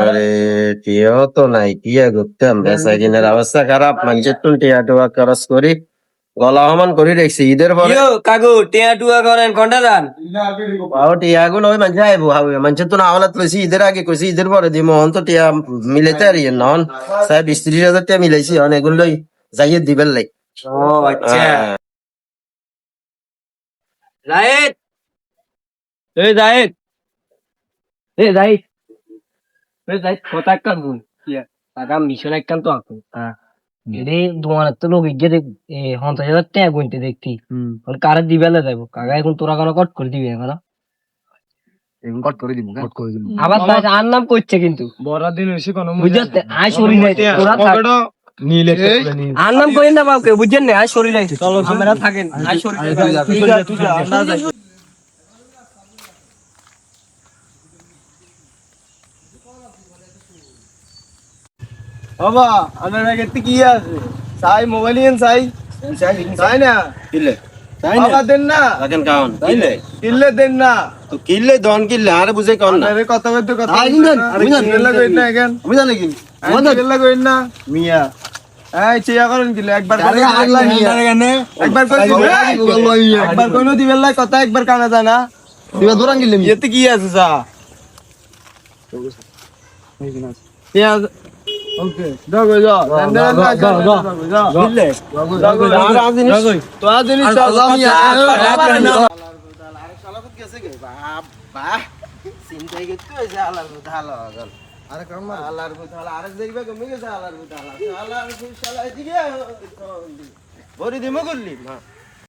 আরে টিয়াও তো নাই, টিয়া করতাম বেচারিনের অবস্থা খারাপ, মানুষের টুন টিয়া টুয়া খরচ করি গলা সমান করে রেখছি ঈদের পরে। কাকু টিয়া টুয়া করেন ঘন্টা যান টিয়া গুলো ওই মানুষ আইবো মানুষের তো না হলাত লইছি ঈদের আগে কইছি ঈদের পরে দিব অন তো টিয়া মিলাইতে আর নন 20-30 হাজার টিয়া মিলাইছি অনেকগুলো যাইয়ে দিবেন লাই। ও আচ্ছা জাহিদ এই জাহিদ এই জাহিদ এই জাহিদ কথা কান বল টাকা মিশন একখান তো আঁকো যদি তোমার তো লোক গিয়ে 50,000 টাকা গুনতে দেখতি কারে দিবেলে যাবো কাকা এখন তোরা কেন কট করে দিবি এখন এখন কট করে দিব কট করে দিব আবার আর নাম করছে কিন্তু বড় দিন এসে কোন বুঝতে আয় শরীর নাই তোরা থাক নীলে আর নাম করেন না বাবুকে বুঝছেন না আয় শরীর নাই আমরা থাকেন আয় শরীর বাবা আমার কাছে কি আছে চাই মোবাইল নিন চাই চাই না কিলে চাই না দেন না রাখেন কাউন কিলে কিনলে দেন না তো কিলে দন কিলে আরে বুঝে কোন না আরে কথা কইতে কথা আই দিন আরে কিনলে কইন না এখন আমি জানি কি কিনলে কইন না মিয়া এই চিয়া করেন কিলে একবার আরে আগলা মিয়া একবার কই একবার কইনো দিবেন লাই কথা একবার কানা যায় না দিবা দূরান কিলে মিয়া এতে কি আছে যা চিয়া ওকে দাও গো যাও কিলে আর আজ জিনিস তো আজ জিনিস চালাম ইয়া শালাকুত গেছে গে বাবা চিন্তাই গেছে যে আলার মধ্যে হালা গেল আরে কাম আলার মধ্যে হালা আরে দেখবে কমে গেছে আলার মধ্যে হালা আলার মধ্যে শালা এদিকে ভরি দিমো করলি না